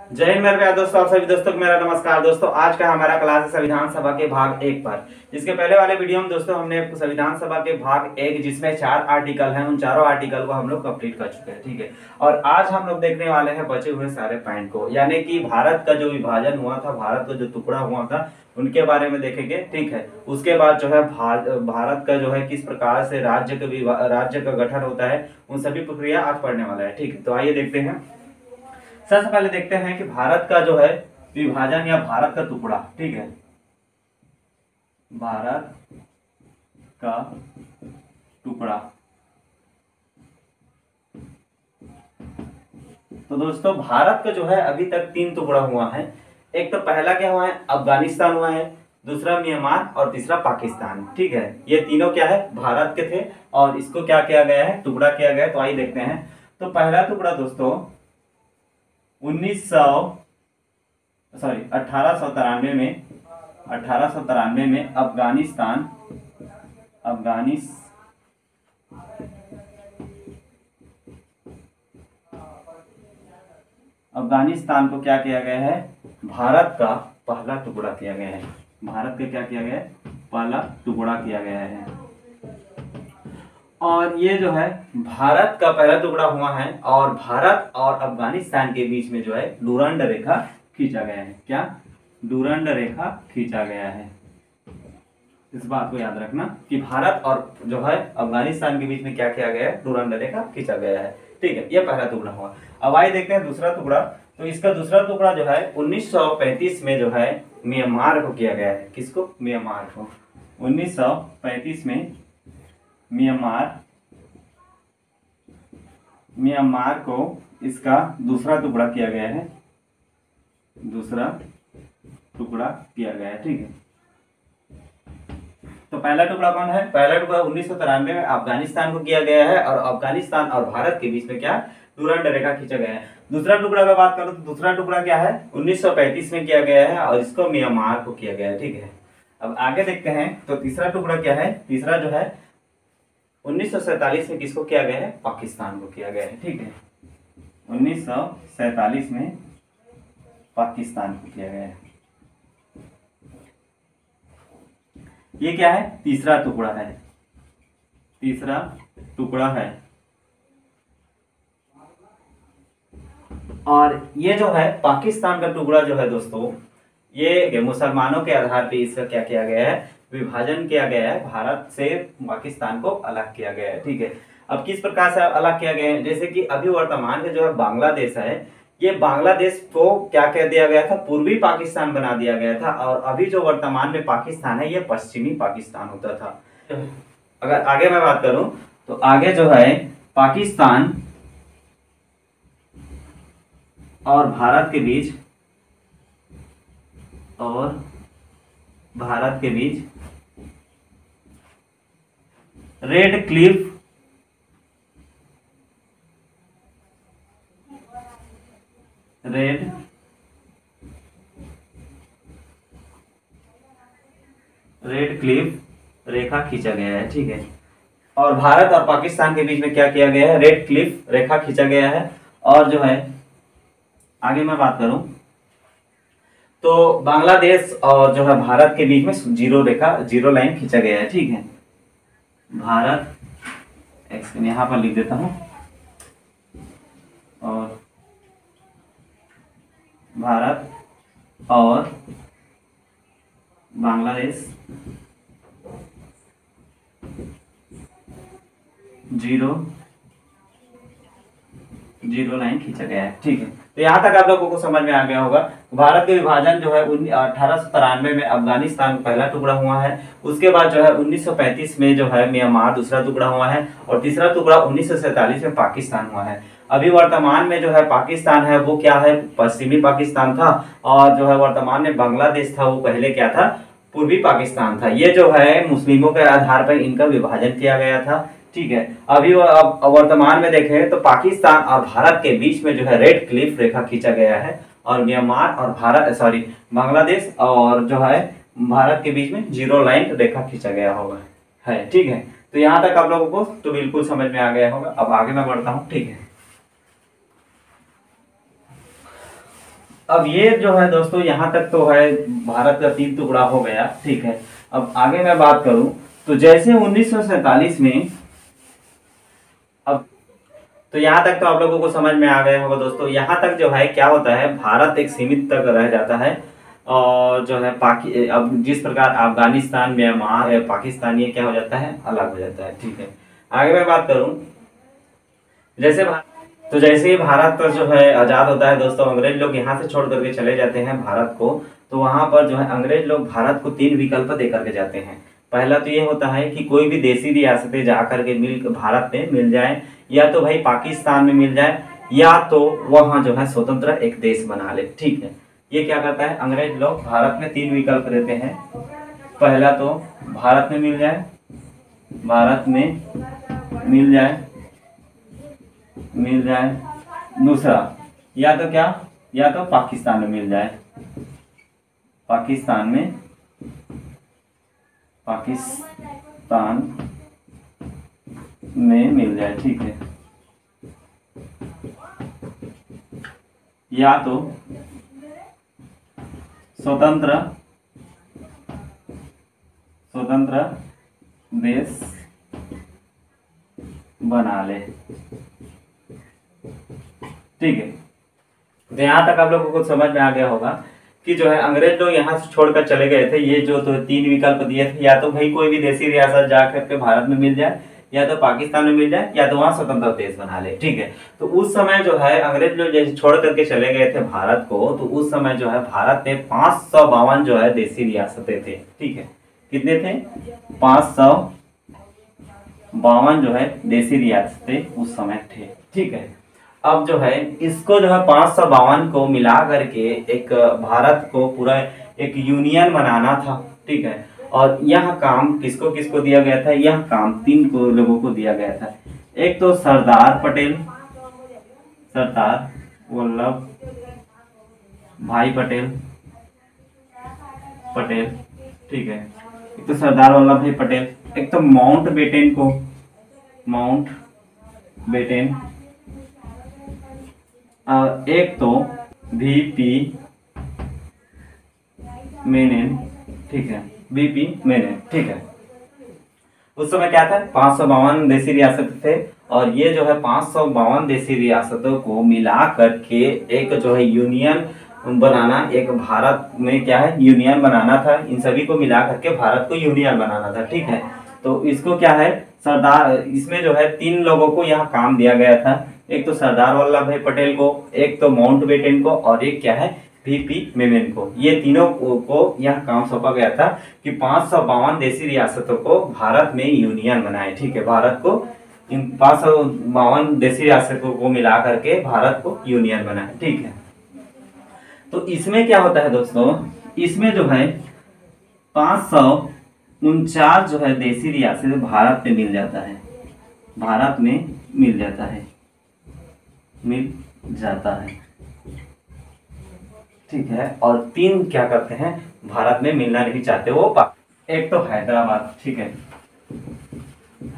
जय हिंद मेरे प्यारे दोस्तों, आप सभी दोस्तों को मेरा नमस्कार। दोस्तों आज का हमारा क्लास है संविधान सभा के भाग 1 पर। इसके पहले वाले वीडियो में दोस्तों हमने संविधान सभा के भाग 1 जिसमें 4 आर्टिकल हैं, उन चारों आर्टिकल को हम लोग कंप्लीट कर चुके हैं। ठीक है, और आज हम लोग देखने वाले हैं बचे हुए सारे पॉइंट को, यानी कि भारत का जो विभाजन हुआ था, भारत का जो टुकड़ा हुआ था, उनके बारे में देखेंगे। ठीक है, उसके बाद जो है भारत का जो है किस प्रकार से राज्य का गठन होता है, उन सभी प्रक्रिया आज पढ़ने वाला है। ठीक है, तो आइए देखते हैं। सबसे पहले देखते हैं कि भारत का जो है विभाजन या भारत का टुकड़ा। ठीक है, भारत का टुकड़ा। तो दोस्तों भारत का जो है अभी तक 3 टुकड़ा हुआ है। एक तो पहला क्या हुआ है, अफगानिस्तान हुआ है, दूसरा म्यांमार और तीसरा पाकिस्तान। ठीक है, ये तीनों क्या है, भारत के थे और इसको क्या किया गया है, टुकड़ा किया गया है। तो आइए देखते हैं। तो पहला टुकड़ा दोस्तों 1893 में अफगानिस्तान को क्या किया गया है, भारत का पहला टुकड़ा किया गया है। भारत का क्या किया गया है, पहला टुकड़ा किया गया है। और ये जो है भारत का पहला टुकड़ा हुआ है और भारत और अफगानिस्तान के बीच में जो है डूरंड रेखा खींचा गया है। क्या, डूरंड रेखा खींचा गया है। इस बात को याद रखना कि भारत और जो है अफगानिस्तान के बीच में क्या किया गया है, डूरंड रेखा खींचा गया है। ठीक है, ये पहला टुकड़ा हुआ। अब आइए देखते हैं दूसरा टुकड़ा। तो इसका दूसरा टुकड़ा जो है 1935 में जो है म्यांमार को किया गया है। किसको, म्यांमार को। 1935 में म्यांमार को इसका दूसरा टुकड़ा किया गया है। दूसरा टुकड़ा किया गया है। ठीक है, तो पहला टुकड़ा कौन है, पहला टुकड़ा 1993 में अफगानिस्तान को किया गया है और अफगानिस्तान और भारत के बीच में क्या, डूरंड रेखा खींचा गया है। दूसरा टुकड़ा का बात करूं तो दूसरा टुकड़ा क्या है, 1935 में किया गया है और इसको म्यांमार को किया गया है। ठीक है, अब आगे देखते हैं। तो तीसरा टुकड़ा क्या है, तीसरा जो है 1947 में किसको किया गया है, पाकिस्तान को किया गया है। ठीक है, 1947 में पाकिस्तान को किया गया है। ये क्या है, तीसरा टुकड़ा है। तीसरा टुकड़ा है और ये जो है पाकिस्तान का टुकड़ा जो है दोस्तों, ये मुसलमानों के आधार पे इसका क्या किया गया है, विभाजन किया गया है। भारत से पाकिस्तान को अलग किया गया है। ठीक है, अब किस प्रकार से अलग किया गया है, जैसे कि अभी वर्तमान में जो है बांग्लादेश है, ये बांग्लादेश को क्या कह दिया गया था, पूर्वी पाकिस्तान बना दिया गया था और अभी जो वर्तमान में पाकिस्तान है, ये पश्चिमी पाकिस्तान होता था। अगर आगे मैं बात करूं तो आगे जो है पाकिस्तान और भारत के बीच रेड क्लिफ रेखा खींचा गया है। ठीक है, और भारत और पाकिस्तान के बीच में क्या किया गया है, रेड क्लिफ रेखा खींचा गया है। और जो है आगे मैं बात करूं तो बांग्लादेश और जो है भारत के बीच में जीरो लाइन खींचा गया है। ठीक है, भारत यहां पर लिख देता हूं, और भारत और बांग्लादेश जीरो लाइन खींचा गया है। ठीक है, तो यहाँ तक आप लोगों को समझ में आ गया होगा। भारत के विभाजन जो है 1893 में अफगानिस्तान पहला टुकड़ा हुआ है। उसके बाद जो है 1935 में जो है म्यांमार दूसरा टुकड़ा हुआ है और तीसरा टुकड़ा 1947 में पाकिस्तान हुआ है। अभी वर्तमान में जो है पाकिस्तान है वो क्या है, पश्चिमी पाकिस्तान था और जो है वर्तमान में बांग्लादेश था वो पहले क्या था, पूर्वी पाकिस्तान था। ये जो है मुस्लिमों के आधार पर इनका विभाजन किया गया था। ठीक है, अभी वर्तमान में देखें तो पाकिस्तान और भारत के बीच में जो है रेड क्लिफ रेखा खींचा गया है और म्यांमार और बांग्लादेश और जो है भारत के बीच में जीरो लाइन रेखा खींचा गया होगा है। ठीक है, तो यहाँ तक आप लोगों को तो बिल्कुल समझ में आ गया होगा। अब आगे मैं बढ़ता हूँ। ठीक है, अब ये जो है दोस्तों, यहाँ तक तो है भारत का 3 टुकड़ा हो गया, ठीक है। अब आगे मैं बात करूं तो जैसे 1947 में, अब तो यहाँ तक तो आप लोगों को समझ में आ गया होगा दोस्तों। यहाँ तक जो है क्या होता है, भारत एक सीमित तक रह जाता है, और जो है अब जिस प्रकार अफगानिस्तान, म्यांमार, पाकिस्तान, ये क्या हो जाता है, अलग हो जाता है, ठीक है। आगे मैं बात करूं, जैसे ही भारत का जो है आजाद होता है दोस्तों, अंग्रेज लोग यहाँ से छोड़ करके चले जाते हैं भारत को। तो वहां पर जो है अंग्रेज लोग भारत को 3 विकल्प दे करके जाते हैं। पहला तो ये होता है कि कोई भी देसी रियासतें जा करके भारत में मिल जाए, या तो भाई पाकिस्तान में मिल जाए, या तो वहां जो है स्वतंत्र एक देश बना ले, ठीक है। ये क्या करता है, अंग्रेज लोग भारत में 3 विकल्प देते हैं। पहला तो भारत में मिल जाए, भारत में मिल जाए, दूसरा या तो क्या, या तो पाकिस्तान में मिल जाए, पाकिस्तान में मिल जाए, ठीक है। या तो स्वतंत्र देश बना ले, ठीक है। तो यहाँ तक आप लोगों को समझ में आ गया होगा कि जो है अंग्रेज लोग यहाँ से छोड़कर चले गए थे। ये जो तो 3 विकल्प दिए थे, या तो भाई कोई भी देसी रियासत जाकर के भारत में मिल जाए, या तो पाकिस्तान में मिल जाए, या तो वहां स्वतंत्र देश बना ले, ठीक है। तो उस समय जो है अंग्रेज लोग जैसे छोड़ करके चले गए थे भारत को, तो उस समय जो है भारत में 552 जो है देसी रियासतें थे, ठीक है। कितने थे, 552 जो है देसी रियासतें उस समय थे, ठीक है। अब जो है इसको जो है 552 को मिला करके एक भारत को पूरा एक यूनियन बनाना था, ठीक है। और यह काम किसको किसको दिया गया था, यह काम 3 लोगों को दिया गया था। एक तो सरदार वल्लभ भाई पटेल, ठीक है। एक तो सरदार वल्लभ भाई पटेल, एक तो माउंट बेटेन, और एक तो वीपी मेनन, ठीक है, वीपी मेनन, ठीक है। उस समय क्या था, 552 देसी रियासत थे, और ये जो है 552 देसी रियासतों को मिला करके एक जो है यूनियन बनाना, एक भारत में क्या है यूनियन बनाना था। इन सभी को मिला करके भारत को यूनियन बनाना था, ठीक है। तो इसको क्या है, सरदार, इसमें जो है 3 लोगों को यहाँ काम दिया गया था। एक तो सरदार वल्लभ भाई पटेल को, एक तो माउंटबेटन को, और एक क्या है वीपी मेनन को। ये तीनों को यह काम सौंपा गया था कि 552 देसी रियासतों को भारत में यूनियन बनाए, ठीक है। भारत को इन 552 देसी रियासतों को मिला करके भारत को यूनियन बनाए, ठीक है। तो इसमें क्या होता है दोस्तों, इसमें जो है 549 जो है देसी रियासत भारत में मिल जाता है, मिल जाता है, ठीक है। और 3 क्या करते हैं, भारत में मिलना नहीं चाहते, वो एक तो हैदराबाद, ठीक है,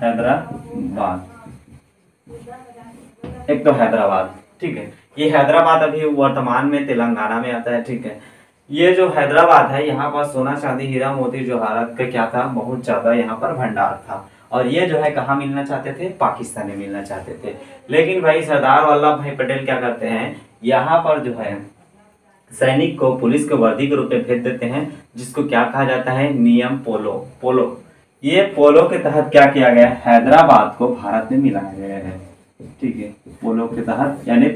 हैदराबाद, ठीक है। ये हैदराबाद अभी वर्तमान में तेलंगाना में आता है, ठीक है। ये जो हैदराबाद है, यहाँ पर सोना चांदी हीरा मोती जवाहरात का क्या था, बहुत ज्यादा यहाँ पर भंडार था। और ये जो है कहाँ मिलना चाहते थे, पाकिस्तान में मिलना चाहते थे। लेकिन भाई सरदार वल्लभ भाई पटेल क्या करते हैं, यहाँ पर जो है सैनिक को पुलिस के वर्दी के रूप में भेज देते हैं, जिसको क्या कहा जाता है, नियम पोलो। ये पोलो के तहत क्या किया गया, हैदराबाद को भारत में मिलाया गया है, ठीक है। पोलो के तहत यानी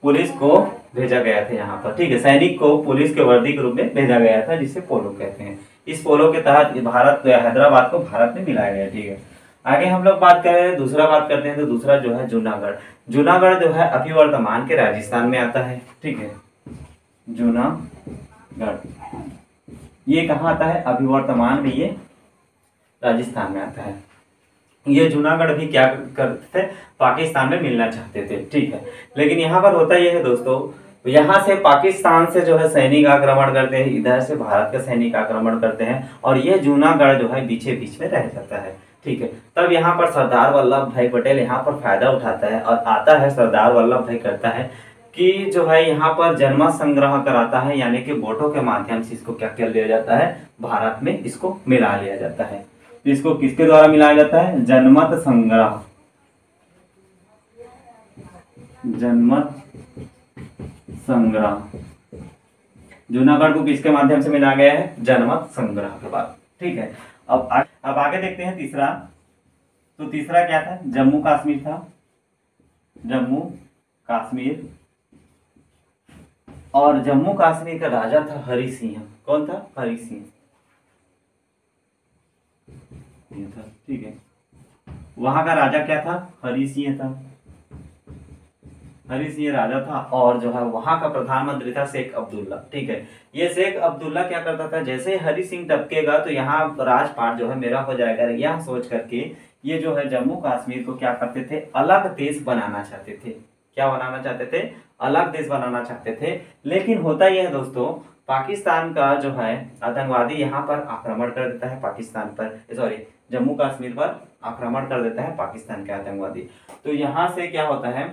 पुलिस को भेजा गया था यहाँ पर, ठीक है। सैनिक को पुलिस के वर्दी के रूप में भेजा गया था, जिसे पोलो कहते हैं। इस पोलो के तहत हैदराबाद को भारत में मिलाया गया, ठीक है। आगे हम लोग बात करें, दूसरा बात करते हैं, तो दूसरा जो है जूनागढ़ जो है अभी वर्तमान के राजस्थान में आता है, ठीक है। जूनागढ़ ये कहाँ आता है, अभी वर्तमान में ये राजस्थान में आता है। ये जूनागढ़ भी क्या करते थे, पाकिस्तान में मिलना चाहते थे, ठीक है। लेकिन यहाँ पर होता यह है दोस्तों, यहाँ से पाकिस्तान से जो है सैनिक आक्रमण करते हैं, इधर से भारत के सैनिक आक्रमण करते हैं, और ये जूनागढ़ जो है बीच में रह जाता है, ठीक है। तब यहाँ पर सरदार वल्लभ भाई पटेल यहाँ पर फायदा उठाता है, और आता है सरदार वल्लभ भाई करता है कि जो है यहाँ पर जनमत संग्रह कराता है, यानी कि वोटों के माध्यम से इसको क्या कर लिया जाता है, भारत में इसको मिला लिया जाता है। तो इसको किसके द्वारा मिलाया जाता है, जनमत संग्रह, जनमत संग्रह। जूनागढ़ को किसके माध्यम से मिला गया है, जनमत संग्रह के बाद। ठीक है, अब आगे देखते हैं तीसरा। तो तीसरा क्या था, जम्मू कश्मीर था, जम्मू कश्मीर। और जम्मू कश्मीर का राजा था हरि सिंह। कौन था, हरि सिंह, ये था। ठीक है, वहां का राजा क्या था, हरि सिंह था, हरि सिंह राजा था। और जो है वहां का प्रधानमंत्री था शेख अब्दुल्ला। ठीक है, ये शेख अब्दुल्ला क्या करता था, जैसे हरि सिंह टपकेगा तो यहाँ राजपाट जो है मेरा हो जाएगा, यह सोच करके ये जो है जम्मू कश्मीर को क्या करते थे, अलग देश बनाना चाहते थे। क्या बनाना चाहते थे, अलग देश बनाना चाहते थे। लेकिन होता यह है दोस्तों, पाकिस्तान का जो है आतंकवादी यहाँ पर आक्रमण कर देता है, पाकिस्तान पर, सॉरी, जम्मू कश्मीर पर आक्रमण कर देता है पाकिस्तान के आतंकवादी। तो यहाँ से क्या होता है,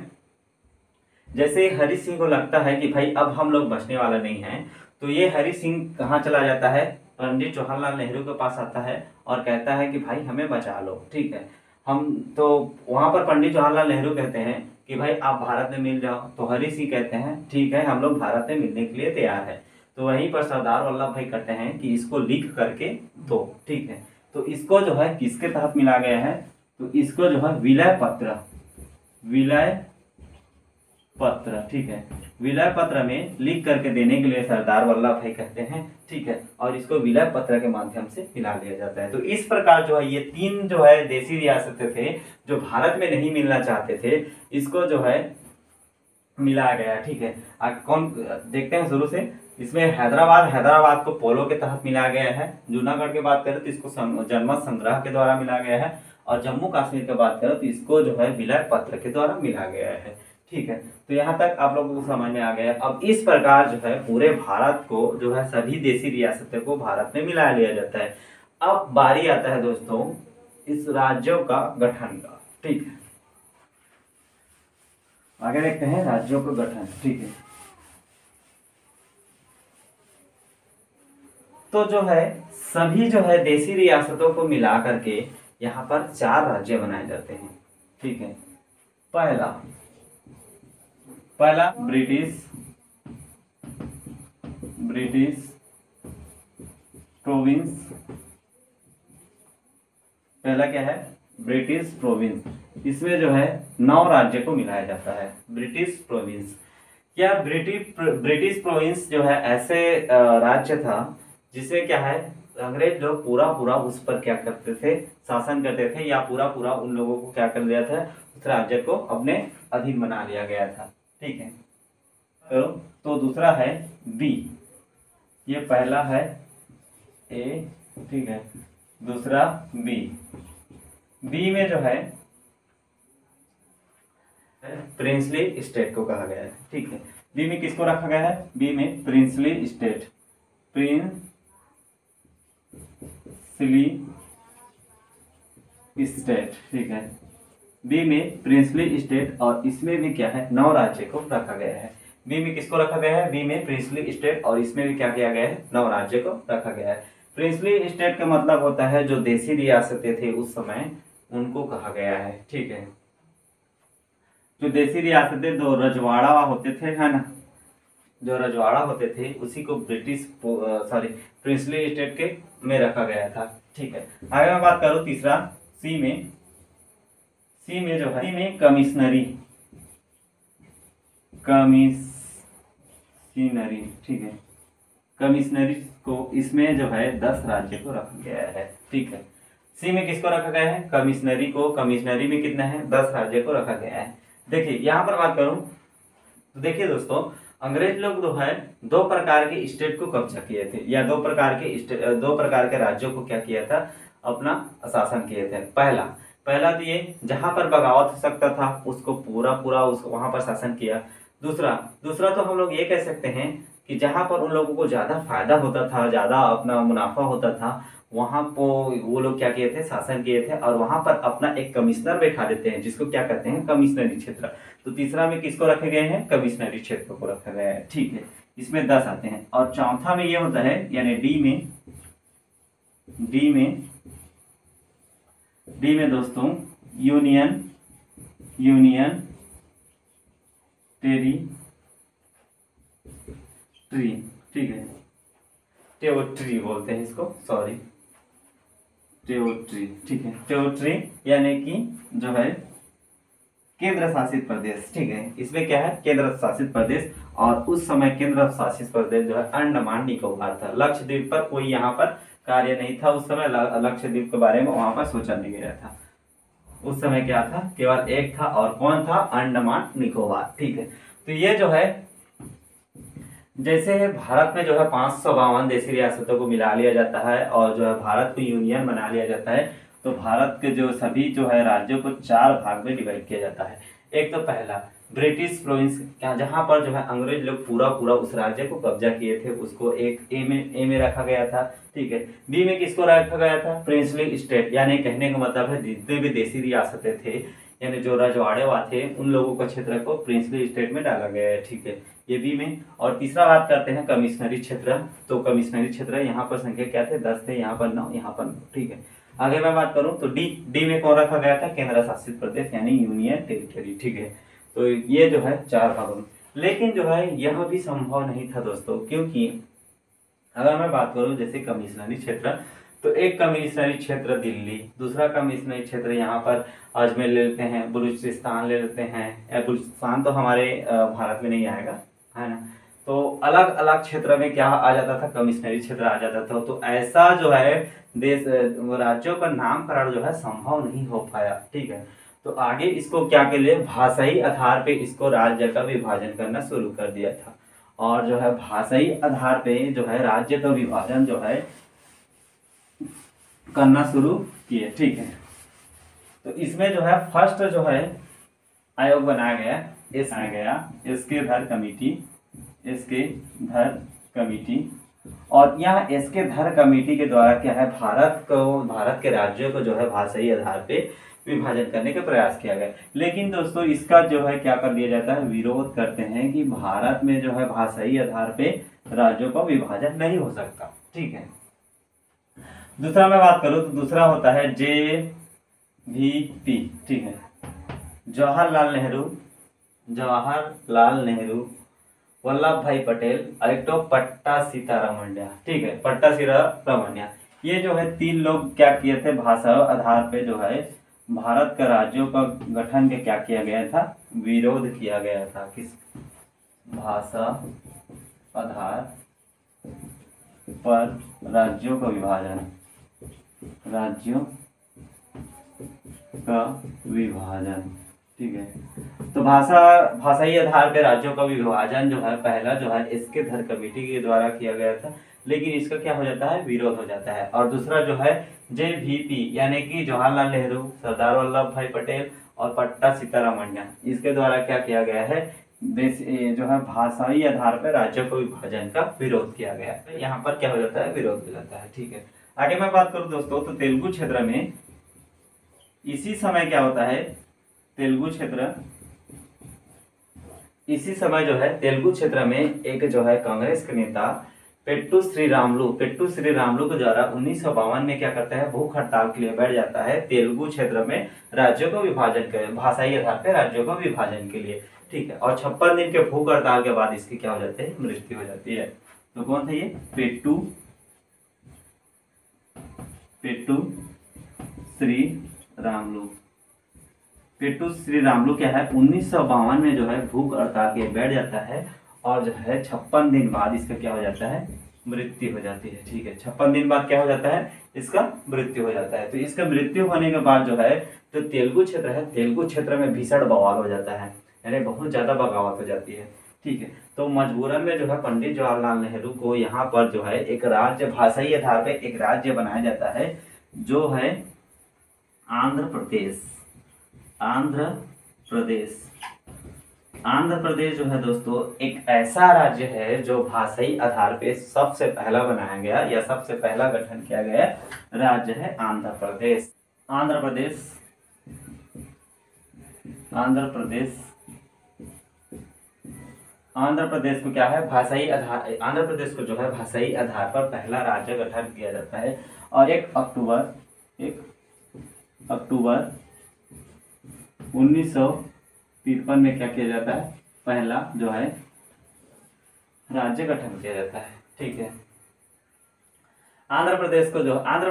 जैसे हरि सिंह को लगता है कि भाई अब हम लोग बचने वाला नहीं है, तो ये हरि सिंह कहाँ चला जाता है, पंडित जवाहरलाल नेहरू के पास आता है और कहता है कि भाई हमें बचा लो। ठीक है, हम तो वहां पर पंडित जवाहरलाल नेहरू कहते हैं कि भाई आप भारत में मिल जाओ। तो हरि सिंह कहते हैं ठीक है, हम लोग भारत में मिलने के लिए तैयार है। तो वहीं पर सरदार वल्लभ भाई कहते हैं कि इसको लिख करके दो। ठीक है, तो इसको जो है किसके तहत मिला गया है, तो इसको जो है विलय पत्र, विलय पत्र। ठीक है, विलय पत्र में लिख करके देने के लिए सरदार वल्लभ भाई कहते हैं। ठीक है, और इसको विलय पत्र के माध्यम से मिला लिया जाता है। तो इस प्रकार जो है ये तीन जो है देसी रियासतें थे जो भारत में नहीं मिलना चाहते थे, इसको जो है मिलाया गया। ठीक है, कौन देखते हैं शुरू से। इसमें हैदराबाद को पोलो के तहत मिलाया गया है। जूनागढ़ की बात करें तो इसको जनमत संग्रह के द्वारा मिला गया है। और जम्मू कश्मीर की बात करें तो इसको जो है विलय पत्र के द्वारा मिला गया है। ठीक है, तो यहाँ तक आप लोगों को समझ में आ गया। अब इस प्रकार जो है पूरे भारत को जो है सभी देसी रियासतों को भारत में मिला लिया जाता है। अब बारी आता है दोस्तों इस राज्यों का गठन का। ठीक है, आगे देखते हैं राज्यों का गठन। ठीक है, तो जो है सभी जो है देसी रियासतों को मिला करके यहाँ पर 4 राज्य बनाए जाते हैं। ठीक है, पहला ब्रिटिश प्रोविंस। पहला क्या है, ब्रिटिश प्रोविंस। इसमें जो है 9 राज्य को मिलाया जाता है, ब्रिटिश प्रोविंस। क्या ब्रिटिश प्रोविंस जो है ऐसे राज्य था जिसे क्या है अंग्रेज लोग पूरा उस पर क्या करते थे, शासन करते थे, या पूरा उन लोगों को क्या कर दिया था, उस राज्य को अपने अधीन बना लिया गया था। ठीक है, तो दूसरा है बी। ये पहला है ए, ठीक है, दूसरा बी। बी में जो है प्रिंसली स्टेट को कहा गया है। ठीक है, बी में किसको रखा गया है, बी में प्रिंसली स्टेट, स्टेट। ठीक है, बी में प्रिंसली स्टेट। और इसमें भी क्या है 9 राज्य को रखा गया है। बी में किसको रखा गया है, बी में प्रिंसली स्टेट, और इसमें भी क्या किया गया है 9 राज्य को रखा गया है। प्रिंसली स्टेट का मतलब होता है जो देसी रियासतें थे उस समय उनको कहा गया है। ठीक है, जो देसी रियासतें दो रजवाड़ा होते थे, है ना, जो रजवाड़ा होते थे उसी को प्रिंसली स्टेट के में रखा गया था। ठीक है, आगे मैं बात करूं तीसरा सी में जो है सी में कमिश्नरी। ठीक है, कमिश्नरी को इसमें जो है 10 राज्य को रखा गया है। ठीक है, सी में किसको रखा गया है, कमिश्नरी को। कमिश्नरी में कितना है 10 राज्य को रखा गया है। देखिए यहाँ पर बात करूं तो देखिए दोस्तों, अंग्रेज लोग जो है 2 प्रकार के स्टेट को कब्जा किए थे, या 2 प्रकार के राज्यों को क्या किया था, अपना शासन किए थे। पहला तो ये जहां पर बगावत हो सकता था उसको पूरा उसको वहां पर शासन किया। दूसरा तो हम लोग ये कह सकते हैं कि जहां पर उन लोगों को ज्यादा फायदा होता था, ज्यादा अपना मुनाफा होता था, वहां को वो लोग क्या किए थे, शासन किए थे, और वहां पर अपना एक कमिश्नर बैठा देते हैं जिसको क्या कहते हैं, कमिश्नरी क्षेत्र। तो तीसरा में किसको रखे गए हैं, कमिश्नरी क्षेत्र को रखा गया है। ठीक है, इसमें 10 आते हैं। और चौथा में ये होता है, यानी डी में दोस्तों यूनियन टेरिटरी। ठीक है, टेरिटरी बोलते हैं इसको, सॉरी, टेरिटरी। ठीक है, टेरिटरी यानी कि जो है केंद्र शासित प्रदेश। ठीक है, इसमें क्या है, केंद्र शासित प्रदेश। और उस समय केंद्र शासित प्रदेश जो है अंडमान निकोबार था। लक्षद्वीप पर कोई यहाँ पर कार्य नहीं था उस समय, लक्षद्वीप के बारे में वहां पर सोचा नहीं गया था। उस समय क्या था, केवल एक था, और कौन था, अंडमान निकोबार। ठीक है, तो ये जो है, जैसे भारत में जो है 552 देशी रियासतों को मिला लिया जाता है और जो है भारत को यूनियन बना लिया जाता है, तो भारत के जो सभी जो है राज्यों को 4 भाग में डिवाइड किया जाता है। एक तो पहला ब्रिटिश प्रोविंस, जहां पर जो है अंग्रेज लोग पूरा उस राज्य को कब्जा किए थे, उसको एक ए में रखा गया था। ठीक है, बी में किसको रखा गया था, प्रिंसली स्टेट, यानी कहने का मतलब है जितने भी देशी रियासतें थे, यानी जो रजवाड़े थे, उन लोगों का क्षेत्र को प्रिंसली स्टेट में डाला गया है। ठीक है, ये बी में। और तीसरा बात करते हैं कमिश्नरी क्षेत्र। तो कमिश्नरी क्षेत्र यहाँ पर संख्या क्या थे, 10 थे, यहाँ पर 9, यहाँ पर 9। ठीक है, आगे मैं बात करूं तो डी में कौन रखा गया था, केंद्र शासित प्रदेश यानी यूनियन टेरिटरी। ठीक है, तो ये जो है 4 भागों में। लेकिन जो है यह भी संभव नहीं था दोस्तों, क्योंकि अगर मैं बात करूं जैसे कमिश्नरी क्षेत्र, तो एक कमिश्नरी क्षेत्र दिल्ली, दूसरा कमिश्नरी क्षेत्र यहाँ पर अजमेर ले लेते हैं, बलूचिस्तान ले लेते हैं। बलूचिस्तान तो हमारे भारत में नहीं आएगा, है ना। तो अलग अलग क्षेत्र में क्या आ जाता था, कमिश्नरी क्षेत्र आ जाता था। तो ऐसा जो है देश राज्यों का नामकरण जो है संभव नहीं हो पाया। ठीक है, तो आगे इसको क्या के लिए, भाषाई आधार पे इसको राज्य का विभाजन करना शुरू कर दिया था। और जो है भाषाई आधार पे जो है राज्य का विभाजन जो है करना शुरू किए। ठीक है, तो इसमें जो है फर्स्ट जो है आयोग बनाया गया एसके धर कमेटी। और यह एसके धर कमेटी के द्वारा क्या है, भारत के राज्यों को जो है भाषाई आधार पे विभाजन करने का प्रयास किया गया। लेकिन दोस्तों इसका जो है क्या कर दिया जाता है, विरोध करते हैं कि भारत में जो है भाषाई आधार पे राज्यों का विभाजन नहीं हो सकता। ठीक है, दूसरा मैं बात करूं तो दूसरा होता है JVP। ठीक है, जवाहरलाल नेहरू, वल्लभ भाई पटेल, एक तो पट्टा सीतारामैया। ठीक है, पट्टा सीतारामैया, ये जो है 3 लोग क्या किए थे, भाषा आधार पे जो है भारत का राज्यों का गठन के क्या किया गया था, विरोध किया गया था। किस, भाषा आधार पर राज्यों का विभाजन, ठीक है, तो भाषाई आधार पे राज्यों का विभाजन जो है पहला जो है इसके धर कमेटी के द्वारा किया गया था, लेकिन इसका क्या हो जाता है, विरोध हो जाता है। और दूसरा जो है JVP यानी कि जवाहरलाल नेहरू, सरदार वल्लभ भाई पटेल और पट्टा सीतारामैया, इसके द्वारा क्या किया गया है, देश जो है भाषाई आधार पर राज्यों को विभाजन का विरोध किया गया है। यहाँ पर क्या हो जाता है, विरोध हो जाता है। ठीक है, आगे मैं बात करूं दोस्तों तो तेलुगु क्षेत्र में इसी समय क्या होता है, इसी समय जो है तेलुगु क्षेत्र में एक जो है कांग्रेस के नेता पेट्टू श्री रामुलु के द्वारा 1952 में क्या करता है, भूख हड़ताल के लिए बैठ जाता है तेलुगु क्षेत्र में राज्यों को विभाजन कर, भाषाई आधार पर राज्यों को विभाजन के लिए। ठीक है, और 56 दिन के भूख हड़ताल के बाद इसकी क्या हो जाती है, मृत्यु हो जाती है। तो कौन था ये, पेट्टू श्री रामुलु क्या है, 1952 में जो है भूख हड़ताल के बैठ जाता है और जो है 56 दिन बाद इसका क्या हो जाता है, मृत्यु हो जाती है। ठीक है, 56 दिन बाद क्या हो जाता है, इसका मृत्यु हो जाता है। तो इसका मृत्यु होने के बाद जो है जो तेलुगु क्षेत्र है, तेलुगु क्षेत्र में भीषण बवाल हो जाता है, यानी बहुत ज्यादा बगावत हो जाती है। ठीक है, तो मजबूरन में जो है पंडित जवाहरलाल नेहरू को यहाँ पर जो है एक राज्य, भाषाई आधार पर एक राज्य बनाया जाता है जो है आंध्र प्रदेश। आंध्र प्रदेश जो है दोस्तों एक ऐसा राज्य है जो भाषाई आधार पे सबसे पहला बनाया गया या सबसे पहला गठन किया गया राज्य है आंध्र प्रदेश। आंध्र प्रदेश आंध्र प्रदेश आंध्र प्रदेश को क्या है भाषाई आधार, आंध्र प्रदेश को जो है भाषाई आधार पर पहला राज्य गठन किया जाता है और 1 अक्टूबर 1953 में क्या किया जाता है पहला जो है राज्य गठन किया जाता है। ठीक है, आंध्र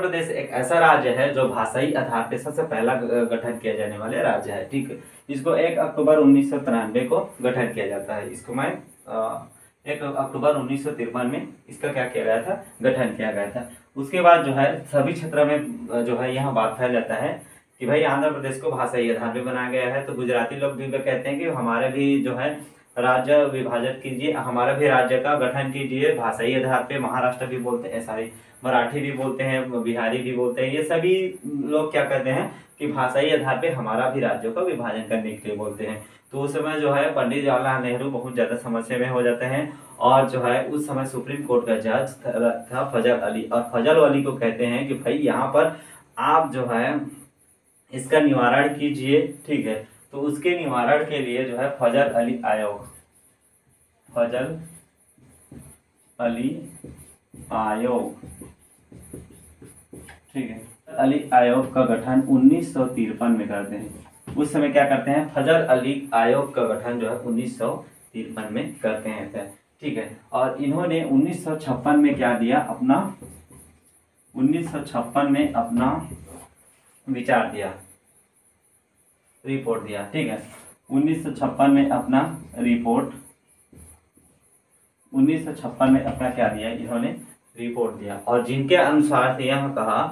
प्रदेश एक ऐसा राज्य है जो भाषाई आधार पर सबसे पहला गठन किया जाने वाले राज्य है। ठीक है, इसको 1 अक्टूबर 1993 को गठन किया जाता है। इसको मैं 1 अक्टूबर 1953 में इसका क्या किया गया था गठन किया गया था। उसके बाद जो है सभी क्षेत्र में जो है यहाँ बात फैल जाता है कि भाई आंध्र प्रदेश को भाषाई आधार पे बनाया गया है, तो गुजराती लोग भी कहते हैं कि हमारे भी जो है राज्य विभाजित कीजिए, हमारा भी राज्य का गठन कीजिए भाषाई आधार पे। महाराष्ट्र भी बोलते हैं, सारी मराठी भी बोलते हैं, बिहारी भी बोलते हैं, ये सभी लोग क्या कहते हैं कि भाषाई आधार पे हमारा भी राज्यों का विभाजन करने के लिए बोलते हैं। तो उस समय जो है पंडित जवाहरलाल नेहरू बहुत ज्यादा समस्या में हो जाते हैं और जो है उस समय सुप्रीम कोर्ट का जज था फजल अली, और फजल अली को कहते हैं कि भाई यहाँ पर आप जो है इसका निवारण कीजिए। ठीक है, तो उसके निवारण के लिए जो है फजल अली आयोग, ठीक है, अली आयोग का गठन 1953 में करते हैं। उस समय क्या करते हैं फजल अली आयोग का गठन जो है 1953 में करते हैं। ठीक है, और इन्होंने 1956 में क्या दिया अपना 1956 में अपना विचार दिया, रिपोर्ट दिया। ठीक है, 1956 में अपना रिपोर्ट 1956 में अपना क्या दिया इन्होंने रिपोर्ट दिया, और जिनके अनुसार से यह कहा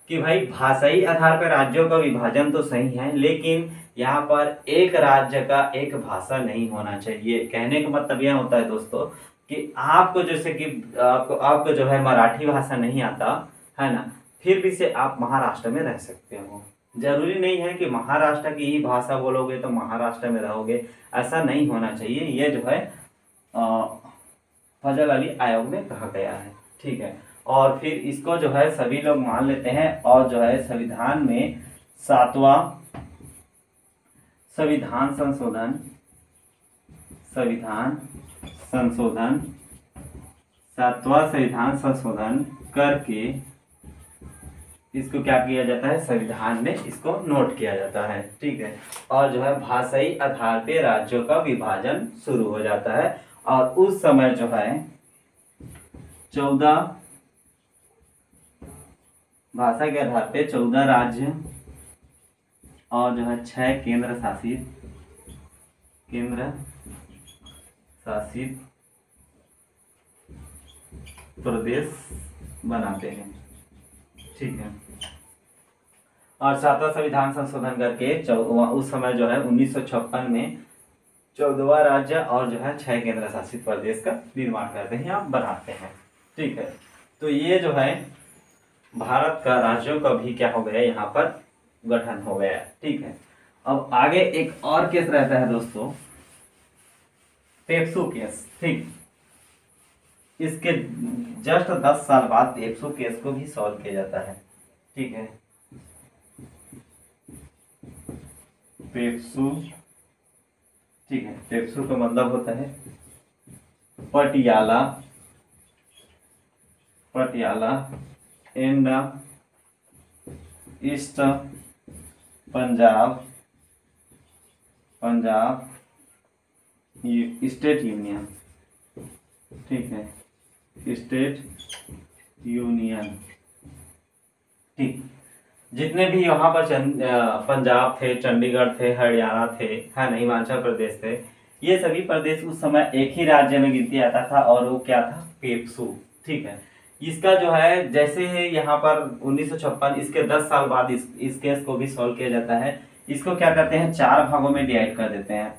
कि भाई भाषाई आधार पर राज्यों का विभाजन तो सही है, लेकिन यहाँ पर एक राज्य का एक भाषा नहीं होना चाहिए। कहने का मतलब यह होता है दोस्तों कि आपको जैसे कि आपको जो है मराठी भाषा नहीं आता है ना, फिर भी से आप महाराष्ट्र में रह सकते हो। जरूरी नहीं है कि महाराष्ट्र की ही भाषा बोलोगे तो महाराष्ट्र में रहोगे, ऐसा नहीं होना चाहिए। ये जो है फजल अली आयोग में कहा गया है। ठीक है, और फिर इसको जो है सभी लोग मान लेते हैं और जो है संविधान में 7वां संविधान संशोधन 7वां संविधान संशोधन करके इसको क्या किया जाता है संविधान में इसको नोट किया जाता है। ठीक है, और जो है भाषाई आधार पे राज्यों का विभाजन शुरू हो जाता है, और उस समय जो है 14 भाषा के आधार पे 14 राज्य और जो है 6 केंद्र शासित प्रदेश बनाते हैं। ठीक है, और 7वां संविधान संशोधन करके उस समय जो है 1956 में 14वां राज्य और जो है 6 केंद्र शासित प्रदेश का निर्माण करते हैं या बनाते हैं। ठीक है, तो ये जो है भारत का राज्यों का भी क्या हो गया यहाँ पर गठन हो गया। ठीक है, अब आगे एक और केस रहता है दोस्तों पेप्सू केस। ठीक, इसके जस्ट 10 साल बाद पेप्सू केस को भी सॉल्व किया जाता है। ठीक है, पेप्सू, ठीक है, पेप्सू का मतलब होता है Patiala and east Punjab state union. ठीक है, स्टेट यूनियन। ठीक, जितने भी यहाँ पर पंजाब थे, चंडीगढ़ थे, हरियाणा थे, है ना, हिमाचल प्रदेश थे, ये सभी प्रदेश उस समय एक ही राज्य में गिनती आता था और वो क्या था पेप्सू। ठीक है, इसका जो है जैसे यहाँ पर 1956 इसके 10 साल बाद इस केस को भी सॉल्व किया जाता है। इसको क्या करते हैं 4 भागों में डिवाइड कर देते हैं।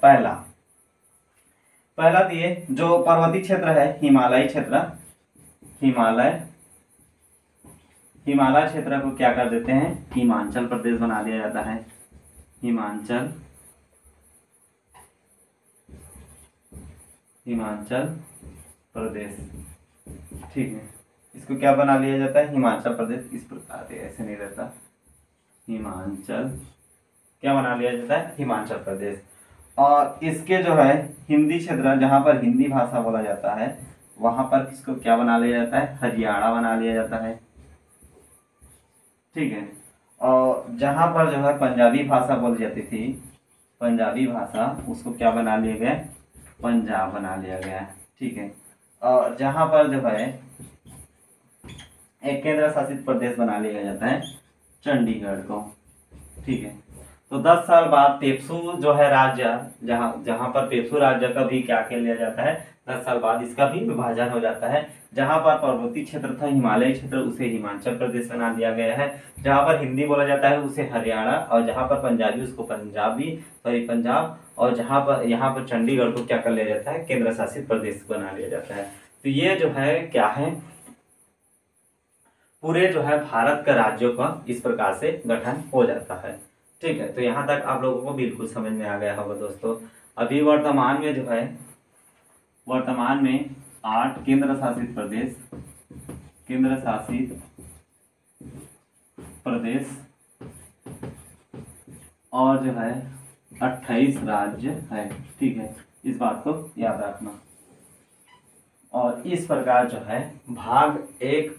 पहला दिए जो पर्वतीय क्षेत्र है हिमालय क्षेत्र को क्या कर देते हैं हिमाचल प्रदेश बना दिया जाता है। हिमाचल हिमाचल प्रदेश। ठीक है, इसको क्या बना लिया जाता है, हिमाचल प्रदेश। इस प्रकार से ऐसे नहीं रहता, हिमाचल क्या बना लिया जाता है, हिमाचल प्रदेश। और इसके जो है हिंदी क्षेत्र, जहाँ पर हिंदी भाषा बोला जाता है, वहां पर किसको क्या बना लिया जाता है, हरियाणा बना लिया जाता है। ठीक है, और जहाँ पर जो है पंजाबी भाषा बोली जाती थी, पंजाबी भाषा, उसको क्या बना लिया गया, पंजाब बना लिया गया। ठीक है, और जहाँ पर जो है एक केंद्र शासित प्रदेश बना लिया जाता है, चंडीगढ़ को। ठीक है, तो 10 साल बाद पेप्सू जो है राज्य, जहाँ जहाँ पर पेप्सू राज्य का भी क्या किया लिया जाता है, 10 साल बाद इसका भी विभाजन हो जाता है। जहाँ पर पर्वतीय क्षेत्र था, हिमालय क्षेत्र, उसे हिमाचल प्रदेश बना दिया गया है। जहाँ पर हिंदी बोला जाता है उसे हरियाणा, और जहाँ पर पंजाबी उसको पंजाबी, सॉरी पंजाब, और जहाँ पर यहाँ पर चंडीगढ़ को क्या कर लिया जाता है, केंद्र शासित प्रदेश बना लिया जाता है। तो ये जो है क्या है, पूरे जो है भारत का राज्यों का इस प्रकार से गठन हो जाता है। ठीक है, तो यहाँ तक आप लोगों को बिल्कुल समझ में आ गया होगा दोस्तों। अभी वर्तमान में जो है, वर्तमान में 8 केंद्र शासित प्रदेश, केंद्र शासित प्रदेश, और जो है 28 राज्य है। ठीक है, इस बात को याद रखना। और इस प्रकार जो है भाग 1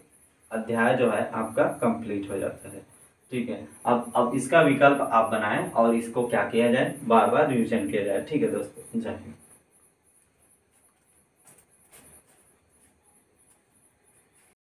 अध्याय जो है आपका कंप्लीट हो जाता है। ठीक है, अब इसका विकल्प आप बनाएं और इसको क्या किया जाए, बार बार रिवीजन किया जाए। ठीक है दोस्तों, जय हिंद।